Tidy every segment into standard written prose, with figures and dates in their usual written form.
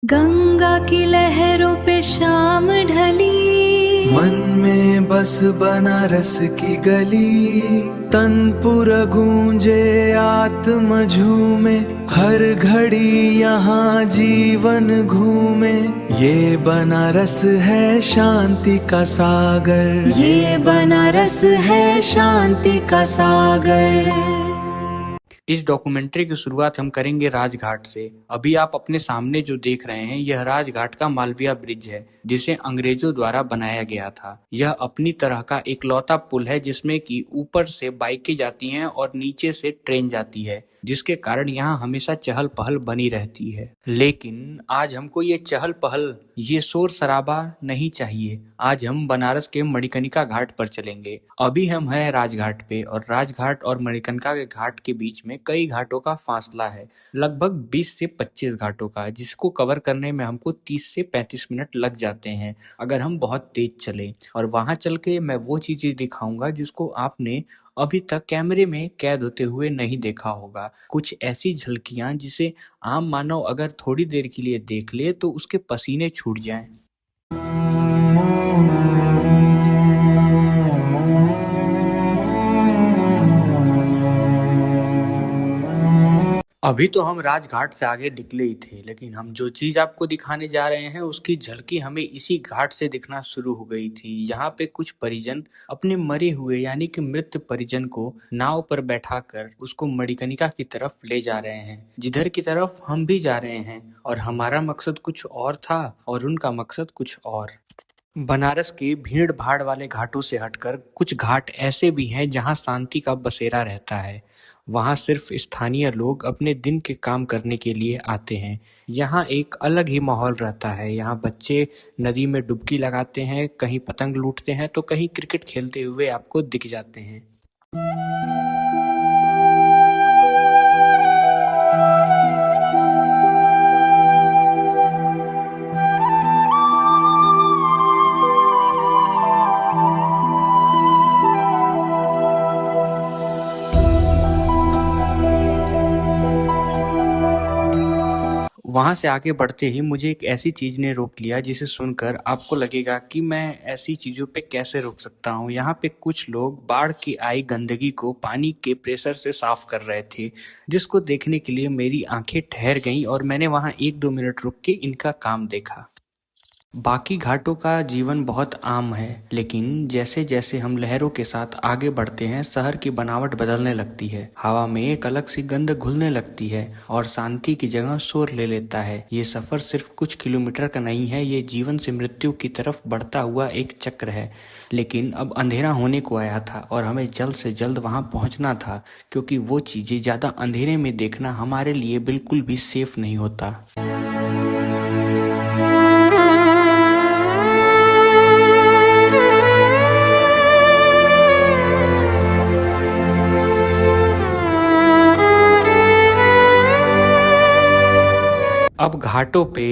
गंगा की लहरों पे शाम ढली, मन में बस बनारस की गली। तनपुर गूंजे आत्म झूमे, हर घड़ी यहाँ जीवन घूमे। ये बनारस है शांति का सागर, ये बनारस है शांति का सागर। इस डॉक्यूमेंट्री की शुरुआत हम करेंगे राजघाट से। अभी आप अपने सामने जो देख रहे हैं यह राजघाट का मालविया ब्रिज है, जिसे अंग्रेजों द्वारा बनाया गया था। यह अपनी तरह का इकलौता पुल है जिसमें कि ऊपर से बाइकें जाती हैं और नीचे से ट्रेन जाती है, जिसके कारण यहाँ हमेशा चहल पहल बनी रहती है। लेकिन आज हमको ये चहल पहल, ये शोर शराबा नहीं चाहिए। आज हम बनारस के मणिकर्णिका घाट पर चलेंगे। अभी हम हैं राजघाट पे, और राजघाट और मणिकर्णिका के घाट के बीच में कई घाटों का फासला है, लगभग 20 से 25 घाटों का, जिसको कवर करने में हमको 30 से 35 मिनट लग जाते हैं अगर हम बहुत तेज चलें। और वहां चल के मैं वो चीजें दिखाऊंगा जिसको आपने अभी तक कैमरे में कैद होते हुए नहीं देखा होगा। कुछ ऐसी झलकियां जिसे आम मानव अगर थोड़ी देर के लिए देख ले तो उसके पसीने छूट जाएं। अभी तो हम राजघाट से आगे निकले ही थे, लेकिन हम जो चीज आपको दिखाने जा रहे हैं उसकी झलकी हमें इसी घाट से दिखना शुरू हो गई थी। यहाँ पे कुछ परिजन अपने मरे हुए यानी कि मृत परिजन को नाव पर बैठाकर उसको मणिकर्णिका की तरफ ले जा रहे हैं, जिधर की तरफ हम भी जा रहे हैं। और हमारा मकसद कुछ और था और उनका मकसद कुछ और। बनारस के भीड़ भाड़ वाले घाटों से हटकर कुछ घाट ऐसे भी हैं जहां शांति का बसेरा रहता है। वहां सिर्फ स्थानीय लोग अपने दिन के काम करने के लिए आते हैं। यहाँ एक अलग ही माहौल रहता है। यहाँ बच्चे नदी में डुबकी लगाते हैं, कहीं पतंग लूटते हैं तो कहीं क्रिकेट खेलते हुए आपको दिख जाते हैं। वहां से आगे बढ़ते ही मुझे एक ऐसी चीज ने रोक लिया जिसे सुनकर आपको लगेगा कि मैं ऐसी चीजों पे कैसे रोक सकता हूँ। यहाँ पे कुछ लोग बाढ़ की आई गंदगी को पानी के प्रेशर से साफ कर रहे थे, जिसको देखने के लिए मेरी आंखें ठहर गईं और मैंने वहां 1-2 मिनट रुक के इनका काम देखा। बाकी घाटों का जीवन बहुत आम है, लेकिन जैसे जैसे हम लहरों के साथ आगे बढ़ते हैं शहर की बनावट बदलने लगती है। हवा में एक अलग सी गंध घुलने लगती है और शांति की जगह शोर ले लेता है। ये सफर सिर्फ कुछ किलोमीटर का नहीं है, ये जीवन से मृत्यु की तरफ बढ़ता हुआ एक चक्र है। लेकिन अब अंधेरा होने को आया था और हमें जल्द से जल्द वहां पहुंचना था, क्योंकि वो चीजें ज्यादा अंधेरे में देखना हमारे लिए बिल्कुल भी सेफ नहीं होता। अब घाटों पे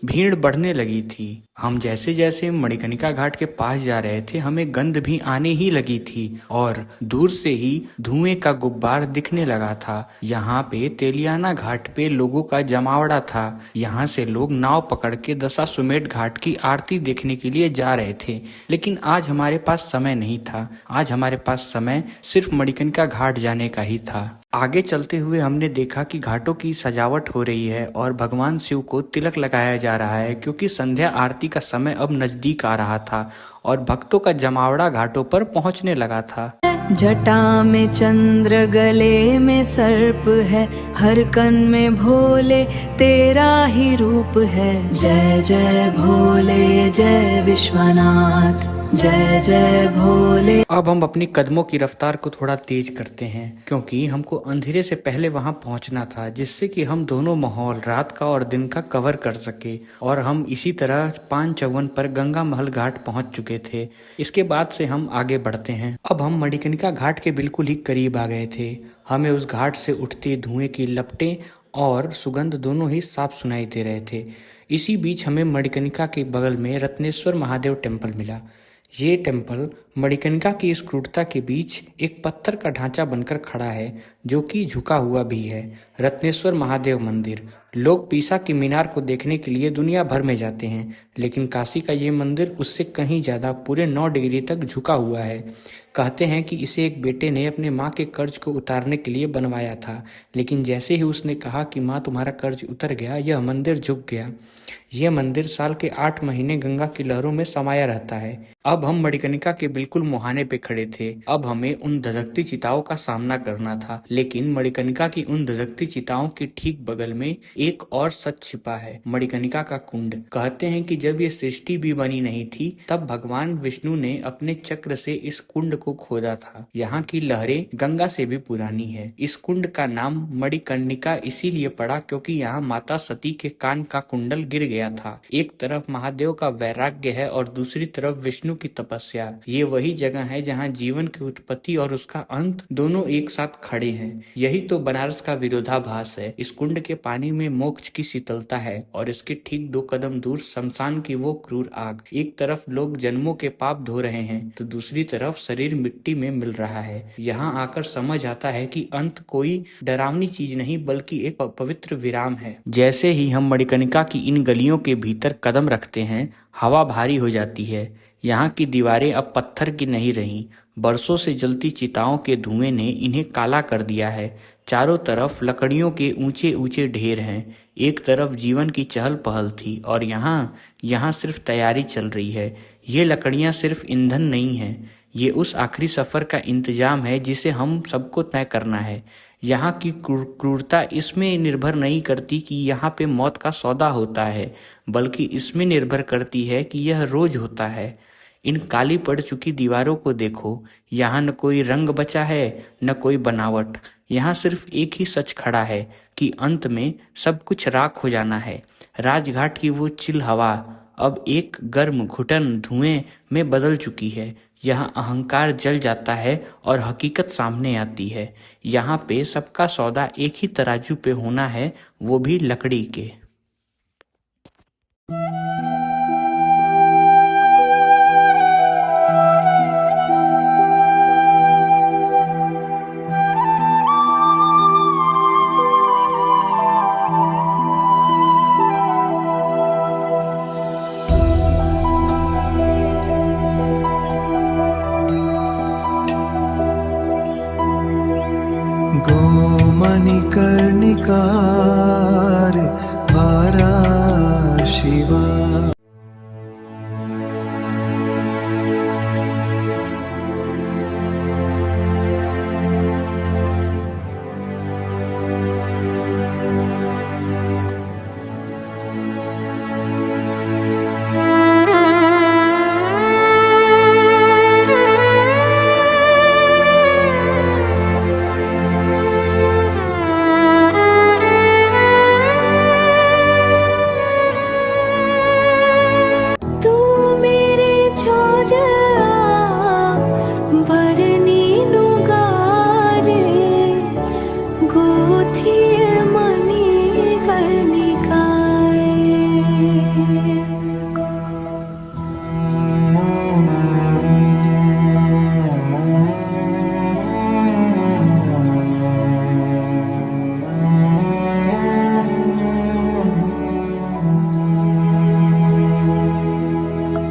भीड़ बढ़ने लगी थी। हम जैसे जैसे मणिकर्णिका घाट के पास जा रहे थे हमें गंध भी आने ही लगी थी और दूर से ही धुएं का गुब्बार दिखने लगा था। यहाँ पे तेलियाना घाट पे लोगों का जमावड़ा था। यहाँ से लोग नाव पकड़ के दशाश्वमेध घाट की आरती देखने के लिए जा रहे थे। लेकिन आज हमारे पास समय नहीं था। आज हमारे पास समय सिर्फ मणिकर्णिका घाट जाने का ही था। आगे चलते हुए हमने देखा कि घाटों की सजावट हो रही है और भगवान शिव को तिलक लगाया जा रहा है, क्योंकि संध्या आरती का समय अब नजदीक आ रहा था और भक्तों का जमावड़ा घाटों पर पहुंचने लगा था। जटा में चंद्र, गले में सर्प है, हर कन में भोले तेरा ही रूप है। जय जय भोले, जय विश्वनाथ, जय जय भोले। अब हम अपनी कदमों की रफ्तार को थोड़ा तेज करते हैं, क्योंकि हमको अंधेरे से पहले वहां पहुंचना था, जिससे कि हम दोनों माहौल रात का और दिन का कवर कर सके। और हम इसी तरह 554 पर गंगा महल घाट पहुंच चुके थे। इसके बाद से हम आगे बढ़ते हैं। अब हम मणिकर्णिका घाट के बिल्कुल ही करीब आ गए थे। हमें उस घाट से उठते धुएं की लपटें और सुगंध दोनों ही साफ सुनाई दे रहे थे। इसी बीच हमें मणिकर्णिका के बगल में रत्नेश्वर महादेव टेम्पल मिला। ये टेम्पल मणिकर्णिका की इस क्रूरता के बीच एक पत्थर का ढांचा बनकर खड़ा है, जो कि झुका हुआ भी है। रत्नेश्वर महादेव मंदिर। लोग पीसा की मीनार को देखने के लिए दुनिया भर में जाते हैं, लेकिन काशी का ये मंदिर उससे कहीं ज़्यादा पूरे 9 डिग्री तक झुका हुआ है। कहते हैं कि इसे एक बेटे ने अपने माँ के कर्ज को उतारने के लिए बनवाया था, लेकिन जैसे ही उसने कहा कि माँ तुम्हारा कर्ज उतर गया, यह मंदिर झुक गया। यह मंदिर साल के 8 महीने गंगा की लहरों में समाया रहता है। अब हम मणिकर्णिका के बिल्कुल मुहाने पे खड़े थे। अब हमें उन धधकती चिताओं का सामना करना था, लेकिन मणिकर्णिका की उन धधकती चिताओं के ठीक बगल में एक और सच छिपा है, मणिकर्णिका का कुंड। कहते हैं कि जब ये सृष्टि भी बनी नहीं थी, तब भगवान विष्णु ने अपने चक्र से इस कुंड को खोदा था। यहाँ की लहरें गंगा से भी पुरानी है। इस कुंड का नाम मणिकर्णिका इसीलिए पड़ा क्योंकि यहाँ माता सती के कान का कुंडल गिर गया था। एक तरफ महादेव का वैराग्य है और दूसरी तरफ विष्णु की तपस्या। ये वही जगह है जहाँ जीवन की उत्पत्ति और उसका अंत दोनों एक साथ खड़े हैं। यही तो बनारस का विरोधाभास है। इस कुंड के पानी में मोक्ष की शीतलता है और इसके ठीक 2 कदम दूर शमशान की वो क्रूर आग। एक तरफ लोग जन्मों के पाप धो रहे हैं, तो दूसरी तरफ शरीर मिट्टी में मिल रहा है। यहाँ आकर समझ आता है कि अंत कोई डरावनी चीज नहीं, बल्कि एक पवित्र विराम है। जैसे ही हम मणिकर्णिका की इन गलियों के भीतर कदम रखते हैं, हवा भारी हो जाती है। यहाँ की दीवारें अब पत्थर की नहीं रहीं। बरसों से जलती चिताओं के धुएं ने इन्हें काला कर दिया है। चारों तरफ लकड़ियों के ऊंचे ऊंचे ढेर हैं। एक तरफ जीवन की चहल पहल थी और यहाँ सिर्फ तैयारी चल रही है। ये लकड़ियाँ सिर्फ ईंधन नहीं है, ये उस आखिरी सफर का इंतजाम है जिसे हम सबको तय करना है। यहाँ की क्रूरता इसमें निर्भर नहीं करती कि यहाँ पे मौत का सौदा होता है, बल्कि इसमें निर्भर करती है कि यह रोज होता है। इन काली पड़ चुकी दीवारों को देखो। यहाँ न कोई रंग बचा है, न कोई बनावट। यहाँ सिर्फ एक ही सच खड़ा है कि अंत में सब कुछ राख हो जाना है। राजघाट की वो चिल हवा अब एक गर्म घुटन धुएं में बदल चुकी है। यहाँ अहंकार जल जाता है और हकीकत सामने आती है। यहाँ पे सबका सौदा एक ही तराजू पे होना है, वो भी लकड़ी के। मणिकर्णिका